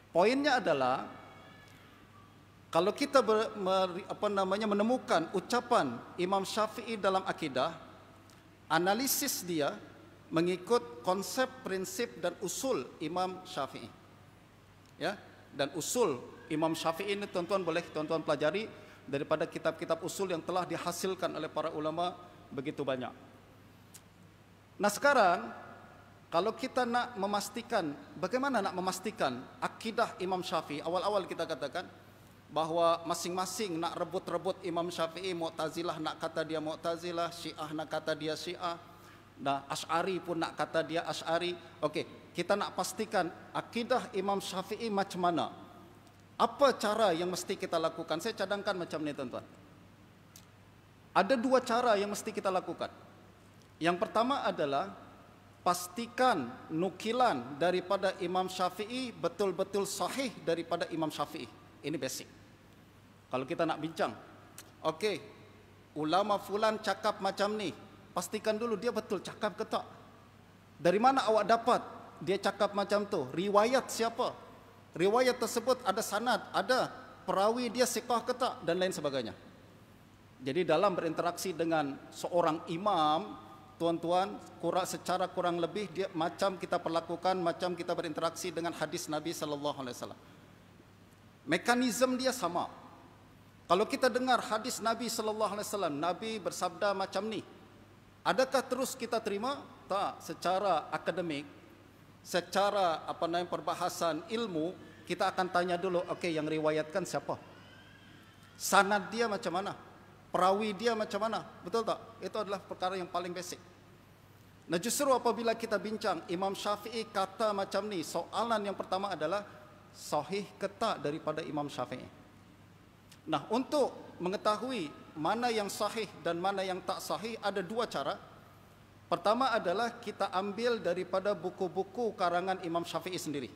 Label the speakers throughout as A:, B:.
A: Poinnya adalah kalau kita menemukan ucapan Imam Syafi'i dalam akidah, analisis dia mengikut konsep, prinsip dan usul Imam Syafi'i. Ya, dan usul Imam Syafi'i ini tuan-tuan boleh tuan-tuan pelajari daripada kitab-kitab usul yang telah dihasilkan oleh para ulama begitu banyak. Nah, sekarang kalau kita nak memastikan, bagaimana nak memastikan akidah Imam Syafi'i? Awal-awal kita katakan bahwa masing-masing nak rebut-rebut Imam Syafi'i. Mu'tazilah nak kata dia Mu'tazilah, Syiah nak kata dia Syiah, nah Asy'ari pun nak kata dia Asy'ari. Okey, kita nak pastikan akidah Imam Syafi'i macam mana. Apa cara yang mesti kita lakukan? Saya cadangkan macam ni tuan-tuan. Ada dua cara yang mesti kita lakukan. Yang pertama adalah pastikan nukilan daripada Imam Syafi'i betul-betul sahih daripada Imam Syafi'i. Ini basic. Kalau kita nak bincang, okey, ulama fulan cakap macam ni, pastikan dulu dia betul cakap ke tak. Dari mana awak dapat dia cakap macam tu? Riwayat siapa? Riwayat tersebut ada sanad, ada perawi dia siqah ke tak, dan lain sebagainya. Jadi dalam berinteraksi dengan seorang imam, tuan-tuan, secara kurang lebih dia macam kita perlakukan, macam kita berinteraksi dengan hadis Nabi sallallahu alaihi wasallam. Mekanisme dia sama. Kalau kita dengar hadis Nabi sallallahu alaihi wasallam, Nabi bersabda macam ni, adakah terus kita terima? Tak. Secara akademik, secara perbahasan ilmu, kita akan tanya dulu, okey, yang riwayatkan siapa? Sanad dia macam mana? Perawi dia macam mana? Betul tak? Itu adalah perkara yang paling basic. Nah, justru apabila kita bincang Imam Syafi'i kata macam ni, soalan yang pertama adalah sahih ke tak daripada Imam Syafi'i? Nah, untuk mengetahui mana yang sahih dan mana yang tak sahih, ada dua cara. Pertama adalah kita ambil daripada buku-buku karangan Imam Syafi'i sendiri.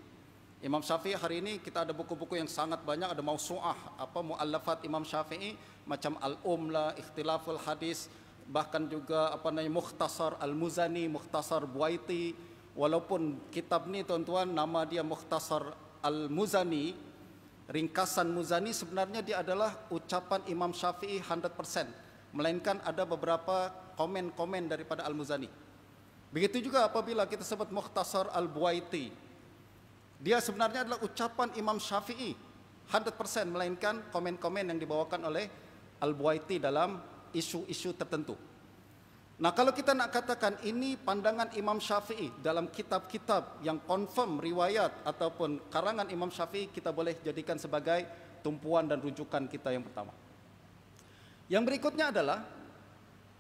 A: Imam Syafi'i hari ini kita ada buku-buku yang sangat banyak, ada mausu'ah, muallafat Imam Syafi'i macam Al-Lah, Ikhtilaful Hadis, bahkan juga Mukhtasar Al-Muzani, Mukhtasar Buaiti. Walaupun kitab ni tuan-tuan nama dia Mukhtasar Al-Muzani, ringkasan Muzani, sebenarnya dia adalah ucapan Imam Syafi'i 100%, melainkan ada beberapa komen-komen daripada Al-Muzani. Begitu juga apabila kita sebut Mukhtasar Al-Buaiti, dia sebenarnya adalah ucapan Imam Syafi'i 100%, melainkan komen-komen yang dibawakan oleh Al-Buaiti dalam isu-isu tertentu. Nah, kalau kita nak katakan ini pandangan Imam Syafi'i dalam kitab-kitab yang confirm riwayat ataupun karangan Imam Syafi'i, kita boleh jadikan sebagai tumpuan dan rujukan kita yang pertama. Yang berikutnya adalah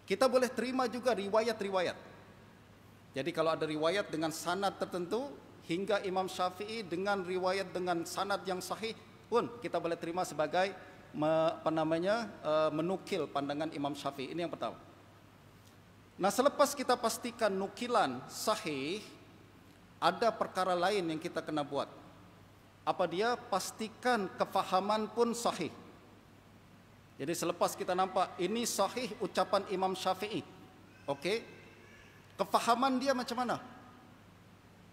A: kita boleh terima juga riwayat-riwayat. Jadi kalau ada riwayat dengan sanad tertentu hingga Imam Syafi'i dengan riwayat dengan sanad yang sahih pun kita boleh terima sebagai menukil pandangan Imam Syafi'i. Ini yang pertama. Nah, selepas kita pastikan nukilan sahih, ada perkara lain yang kita kena buat. Apa dia? Pastikan kefahaman pun sahih. Jadi selepas kita nampak ini sahih ucapan Imam Syafi'i, okey, kefahaman dia macam mana?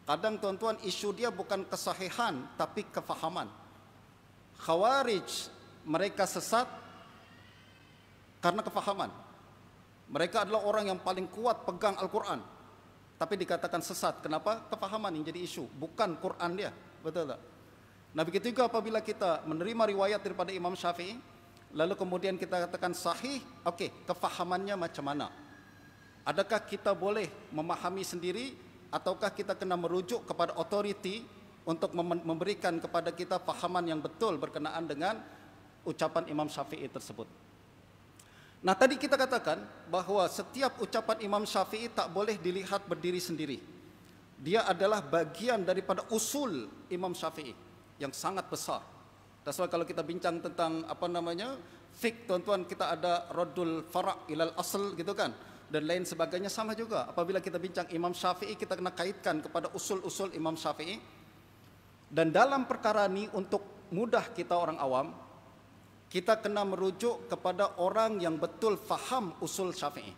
A: Kadang tuan-tuan isu dia bukan kesahihan tapi kefahaman. Khawarij mereka sesat karena kefahaman. Mereka adalah orang yang paling kuat pegang Al-Quran, tapi dikatakan sesat. Kenapa? Kefahaman yang jadi isu, bukan Quran dia. Betul tak? Nah, begitu juga apabila kita menerima riwayat daripada Imam Syafi'i, lalu kemudian kita katakan sahih, okey, kefahamannya macam mana? Adakah kita boleh memahami sendiri, ataukah kita kena merujuk kepada authority untuk memberikan kepada kita fahaman yang betul berkenaan dengan ucapan Imam Syafi'i tersebut? Nah, tadi kita katakan bahawa setiap ucapan Imam Syafi'i tak boleh dilihat berdiri sendiri. Dia adalah bagian daripada usul Imam Syafi'i yang sangat besar. That's why kalau kita bincang tentang fiqh, tuan-tuan, kita ada Raddul Fara' ilal Asl gitu kan, dan lain sebagainya. Sama juga apabila kita bincang Imam Syafi'i, kita kena kaitkan kepada usul-usul Imam Syafi'i. Dan dalam perkara ni, untuk mudah kita orang awam, kita kena merujuk kepada orang yang betul faham usul Syafi'i.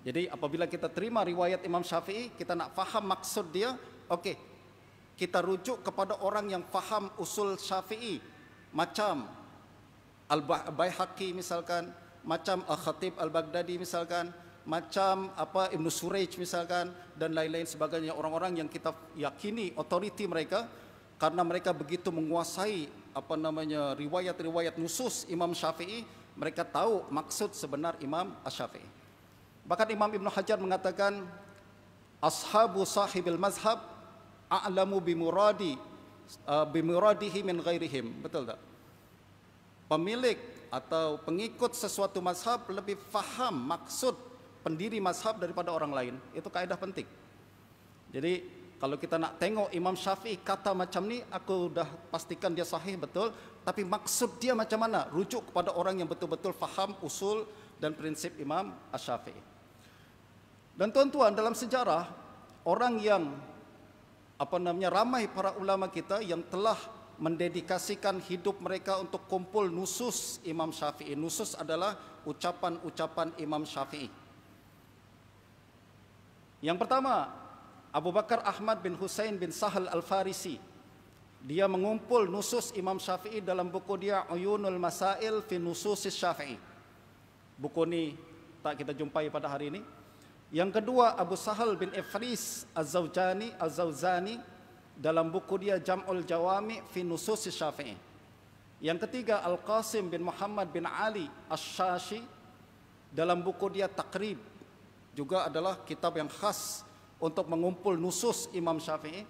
A: Jadi apabila kita terima riwayat Imam Syafi'i, kita nak faham maksud dia, okey, kita rujuk kepada orang yang faham usul Syafi'i, macam Al-Baihaqi misalkan, macam Al-Khatib Al-Baghdadi misalkan, macam Ibn Surayj misalkan, dan lain-lain sebagainya. Orang-orang yang kita yakini otoriti mereka karena mereka begitu menguasai riwayat-riwayat nusus Imam Syafi'i, mereka tahu maksud sebenar Imam Asy-Syafi'i. Bahkan Imam Ibn Hajar mengatakan, ashabu sahibil mazhab a'lamu bimuradihi min ghairihim. Betul tak? Pemilik atau pengikut sesuatu mazhab lebih faham maksud pendiri mazhab daripada orang lain. Itu kaidah penting. Jadi kalau kita nak tengok Imam Syafi'i kata macam ni, aku dah pastikan dia sahih betul, tapi maksud dia macam mana? Rujuk kepada orang yang betul-betul faham usul dan prinsip Imam Asy-Syafi'i. Dan tuan-tuan, dalam sejarah, orang yang ramai para ulama kita yang telah mendedikasikan hidup mereka untuk kumpul nusus Imam Syafi'i. Nusus adalah ucapan-ucapan Imam Syafi'i. Yang pertama, Abu Bakar Ahmad bin Husain bin Sahal Al-Farisi. Dia mengumpul nusus Imam Syafi'i dalam buku dia Uyunul Masail fi Nususis Syafi'i. Buku ni tak kita jumpai pada hari ini. Yang kedua, Abu Sahal bin Ifris Az-Zawzani dalam buku dia Jam'ul Jawami fi Nususis Syafi'i. Yang ketiga, Al-Qasim bin Muhammad bin Ali Asy-Syashi dalam buku dia Taqrib, juga adalah kitab yang khas untuk mengumpul nusus Imam Syafi'i.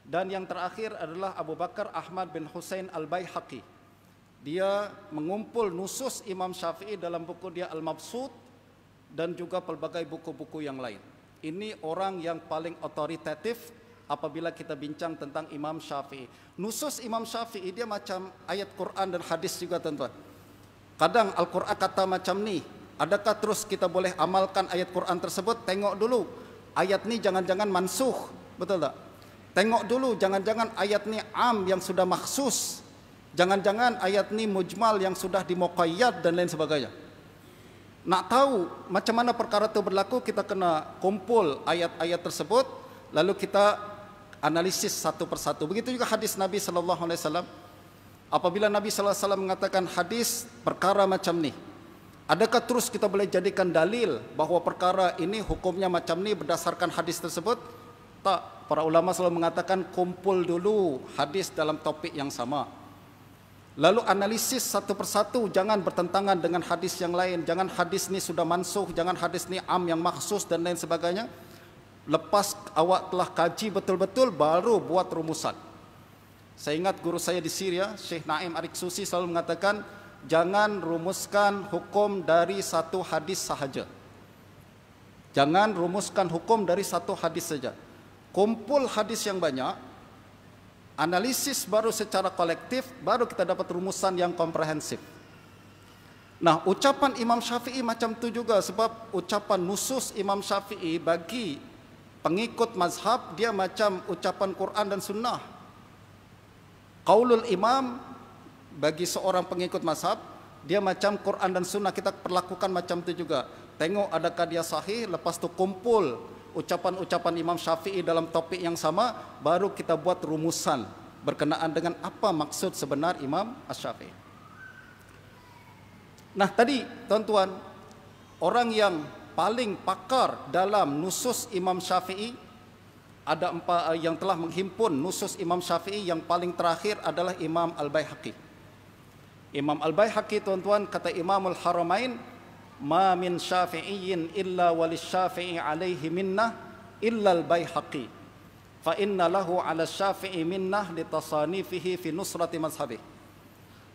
A: Dan yang terakhir adalah Abu Bakar Ahmad bin Husain Al-Baihaqi. Dia mengumpul nusus Imam Syafi'i dalam buku dia Al-Mabsut dan juga pelbagai buku-buku yang lain. Ini orang yang paling otoritatif apabila kita bincang tentang Imam Syafi'i. Nusus Imam Syafi'i dia macam ayat Quran dan hadis juga, tuan-tuan. Kadang Al-Quran kata macam ni, adakah terus kita boleh amalkan ayat Quran tersebut? Tengok dulu, ayat ni jangan-jangan mansuh, betul tak? Tengok dulu, jangan-jangan ayat ni am yang sudah makhsus, jangan-jangan ayat ni mujmal yang sudah dimuqayyad dan lain sebagainya. Nak tahu macam mana perkara itu berlaku, kita kena kumpul ayat-ayat tersebut, lalu kita analisis satu persatu. Begitu juga hadis Nabi SAW. Apabila Nabi SAW mengatakan hadis perkara macam ni, adakah terus kita boleh jadikan dalil bahawa perkara ini hukumnya macam ni berdasarkan hadis tersebut? Tak. Para ulama selalu mengatakan kumpul dulu hadis dalam topik yang sama, lalu analisis satu persatu, jangan bertentangan dengan hadis yang lain. Jangan hadis ni sudah mansuh, jangan hadis ni am yang makhsus dan lain sebagainya. Lepas awak telah kaji betul-betul, baru buat rumusan. Saya ingat guru saya di Syria, Syekh Naim Arik Susi, selalu mengatakan, jangan rumuskan hukum dari satu hadis sahaja. Jangan rumuskan hukum dari satu hadis saja. Kumpul hadis yang banyak, analisis baru secara kolektif, baru kita dapat rumusan yang komprehensif. Nah, ucapan Imam Syafi'i macam tu juga, sebab ucapan nusus Imam Syafi'i bagi pengikut mazhab dia macam ucapan Quran dan Sunnah. Qaulul Imam bagi seorang pengikut mazhab dia macam Quran dan Sunnah, kita perlakukan macam tu juga. Tengok adakah dia sahih, lepas tu kumpul ucapan-ucapan Imam Syafi'i dalam topik yang sama, baru kita buat rumusan berkenaan dengan apa maksud sebenar Imam Asy-Syafi'i. Nah, tadi tuan-tuan, orang yang paling pakar dalam nusus Imam Syafi'i, ada empat yang telah menghimpun nusus Imam Syafi'i. Yang paling terakhir adalah Imam Al-Baihaqi. Imam Al-Baihaqi, tuan-tuan, kata Imamul Haramain, ma min syafi'iyyin illa walis syafi'i alaihi minnah illa al-Baihaqi fa inna lahu ala syafi'i minnah litasanifihi fi nusrati mazhabih.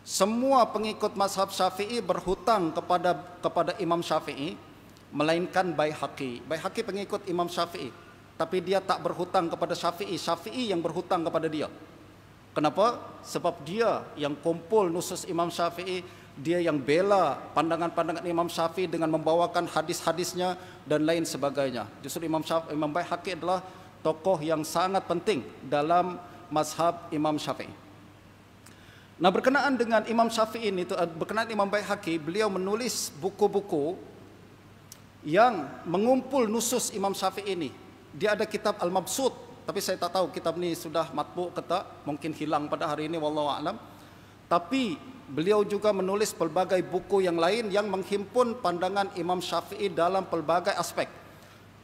A: Semua pengikut mazhab Syafi'i berhutang kepada Imam Syafi'i melainkan Baihaqi. Baihaqi pengikut Imam Syafi'i, tapi dia tak berhutang kepada Syafi'i. Syafi'i yang berhutang kepada dia. Kenapa? Sebab dia yang kumpul nusus Imam Syafi'i, dia yang bela pandangan-pandangan Imam Syafi'i dengan membawakan hadis-hadisnya dan lain sebagainya. Justru Imam Baihaqi adalah tokoh yang sangat penting dalam mazhab Imam Syafi'i. Nah, berkenaan dengan Imam Syafi'i ini, berkenaan Imam Baihaqi, beliau menulis buku-buku yang mengumpul nusus Imam Syafi'i ini. Dia ada kitab Al-Mabsut tapi saya tak tahu kitab ni sudah matbu ke tak, mungkin hilang pada hari ini, wallahu a'lam. Tapi beliau juga menulis pelbagai buku yang lain yang menghimpun pandangan Imam Syafi'i dalam pelbagai aspek.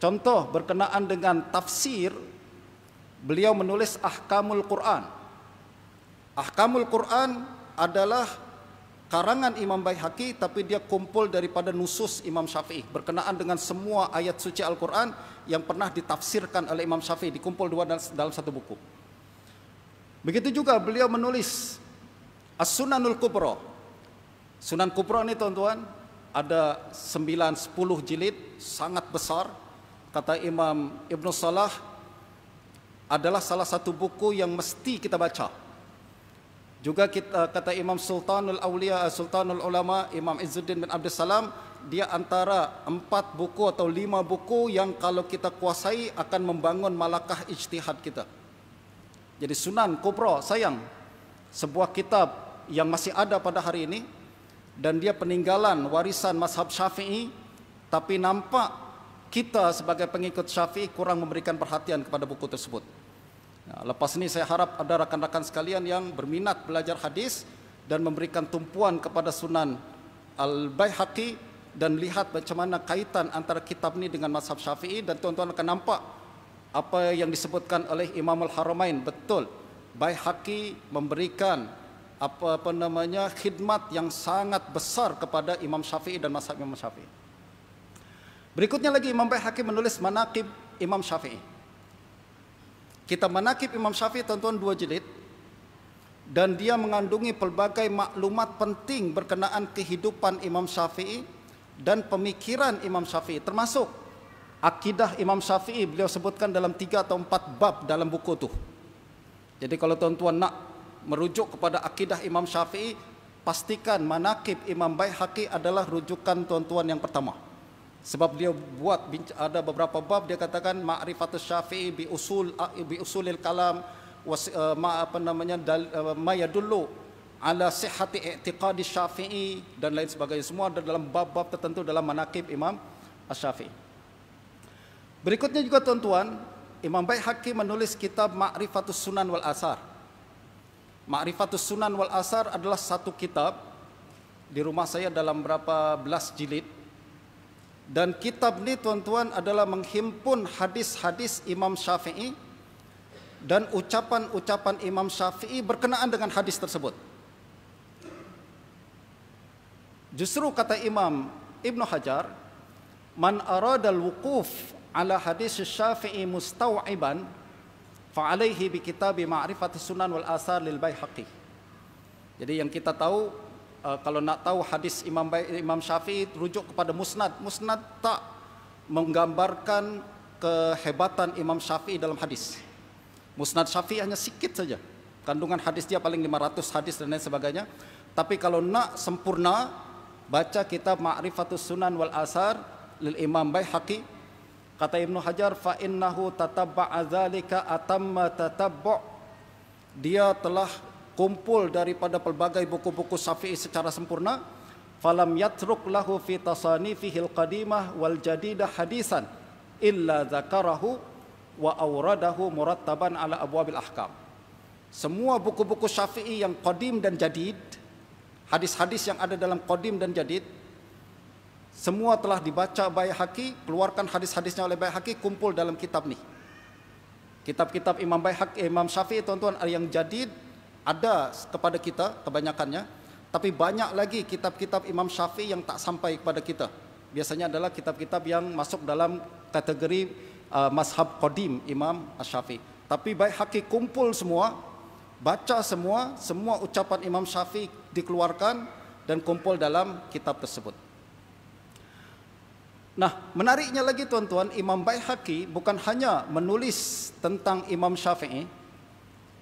A: Contoh berkenaan dengan tafsir, beliau menulis Ahkamul Quran. Ahkamul Quran adalah karangan Imam Baihaqi, tapi dia kumpul daripada nusus Imam Syafi'i berkenaan dengan semua ayat suci Al-Quran yang pernah ditafsirkan oleh Imam Syafi'i, dikumpul dua dalam satu buku. Begitu juga beliau menulis As-Sunanul Kubra. Sunan Kubra ni tuan-tuan ada 9-10 jilid, sangat besar. Kata Imam Ibn Salah, adalah salah satu buku yang mesti kita baca. Juga kata Imam Sultanul Aulia, Sultanul Ulama, Imam Izzuddin bin Abdul Salam, dia antara 4 buku atau 5 buku yang kalau kita kuasai akan membangun malakah ijtihad kita. Jadi Sunan Kubra, sayang, sebuah kitab yang masih ada pada hari ini, dan dia peninggalan warisan mazhab Syafi'i, tapi nampak kita sebagai pengikut Syafi'i kurang memberikan perhatian kepada buku tersebut. Nah, lepas ini saya harap ada rakan-rakan sekalian yang berminat belajar hadis dan memberikan tumpuan kepada Sunan Al-Baihaqi dan lihat macam mana kaitan antara kitab ini dengan mazhab Syafi'i, dan tuan-tuan akan nampak apa yang disebutkan oleh Imam Al-Haramain betul. Baihaqi memberikan khidmat yang sangat besar kepada Imam Syafi'i dan mazhab Imam Syafi'i. Berikutnya lagi Imam Baihaqi menulis Manaqib Imam Syafi'i. Kitab Manaqib Imam Syafi'i tuan-tuan 2 jilid, dan dia mengandungi pelbagai maklumat penting berkenaan kehidupan Imam Syafi'i dan pemikiran Imam Syafi'i, termasuk akidah Imam Syafi'i. Beliau sebutkan dalam 3 atau 4 bab dalam buku itu. Jadi kalau tuan-tuan nak merujuk kepada akidah Imam Syafi'i, pastikan Manaqib Imam Baihaqi adalah rujukan tuan-tuan yang pertama. Sebab dia buat ada beberapa bab, dia katakan Ma'rifatus Syafi'i bi usulil kalam ma yadullu ala sihhati i'tiqadi Syafi'i dan lain sebagainya. Semua ada dalam bab-bab tertentu dalam Manaqib Imam Asy-Syafi'i. Berikutnya juga tuan-tuan, Imam Baihaqi menulis kitab Ma'rifatus Sunan wal Athar. Ma'rifatus Sunan wal Athar adalah satu kitab, di rumah saya dalam berapa belas jilid, dan kitab ini tuan-tuan adalah menghimpun hadis-hadis Imam Syafi'i dan ucapan-ucapan Imam Syafi'i berkenaan dengan hadis tersebut. Justru kata Imam Ibn Hajar, man aradal wuquf ala hadis Syafi'i mustaw'iban fa'alaihi bi kitabi Ma'rifatus Sunan wal Athar lil Baihaqi. Jadi yang kita tahu, kalau nak tahu hadis Imam Syafi'i, rujuk kepada Musnad. Musnad tak menggambarkan kehebatan Imam Syafi'i dalam hadis. Musnad Syafi'i hanya sikit saja, kandungan hadis dia paling 500 hadis dan lain sebagainya. Tapi kalau nak sempurna, baca kitab Ma'rifatus Sunan wal Athar lil Imam Baihaqi. Kata Ibnu Hajar, fa innahu tatabba'a dzalika atamma tatabbu'. Dia telah kumpul daripada pelbagai buku-buku Syafi'i secara sempurna. Falam yatruk lahu fi tasanifihi al-qadimah wal jadidah hadisan illa dzakarahu wa awradahu murattaban ala abwabil ahkam. Semua buku-buku Syafi'i yang qadim dan jadid, hadis-hadis yang ada dalam qadim dan jadid, semua telah dibaca Baihaqi, keluarkan hadis-hadisnya oleh Baihaqi, kumpul dalam kitab ni. Kitab-kitab Imam Baihaqi, Imam Syafi'i tuan-tuan yang jadid ada kepada kita kebanyakannya, tapi banyak lagi kitab-kitab Imam Syafi'i yang tak sampai kepada kita. Biasanya adalah kitab-kitab yang masuk dalam kategori mazhab qadim Imam Asy-Syafi'i. Tapi Baihaqi kumpul semua, baca semua ucapan Imam Syafi'i dikeluarkan dan kumpul dalam kitab tersebut. Nah, menariknya lagi tuan-tuan, Imam Baihaqi bukan hanya menulis tentang Imam Syafi'i,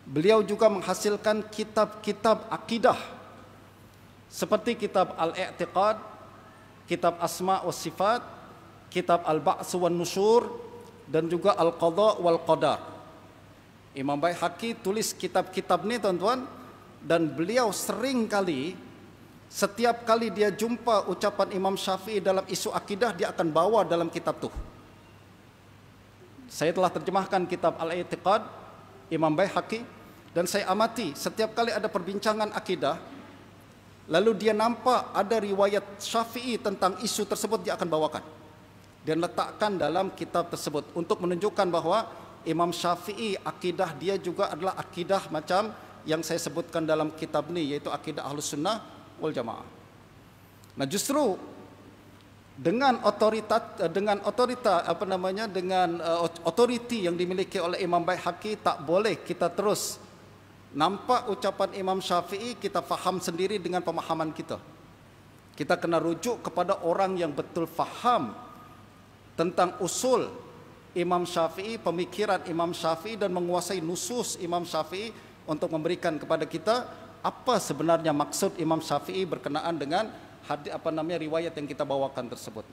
A: beliau juga menghasilkan kitab-kitab akidah seperti kitab Al-I'tiqad, kitab Asma' wa Sifat, kitab Al-Ba'ts wan Nusyur, dan juga Al-Qadha wal Qadar. Imam Baihaqi tulis kitab-kitab ni tuan-tuan, dan beliau sering kali, setiap kali dia jumpa ucapan Imam Syafi'i dalam isu akidah, dia akan bawa dalam kitab tu. Saya telah terjemahkan kitab Al-I'tiqad Imam Baihaqi, dan saya amati setiap kali ada perbincangan akidah, lalu dia nampak ada riwayat Syafi'i tentang isu tersebut, dia akan bawakan dan letakkan dalam kitab tersebut untuk menunjukkan bahawa Imam Syafi'i akidah dia juga adalah akidah macam yang saya sebutkan dalam kitab ni, yaitu akidah Ahlus Sunnah wal Jamaah. Nah, justru dengan otoriti yang dimiliki oleh Imam Baihaqi, tak boleh kita terus nampak ucapan Imam Syafi'i kita faham sendiri dengan pemahaman kita. Kita kena rujuk kepada orang yang betul faham tentang usul Imam Syafi'i, pemikiran Imam Syafi'i, dan menguasai nusus Imam Syafi'i untuk memberikan kepada kita apa sebenarnya maksud Imam Syafi'i berkenaan dengan riwayat yang kita bawakan tersebut.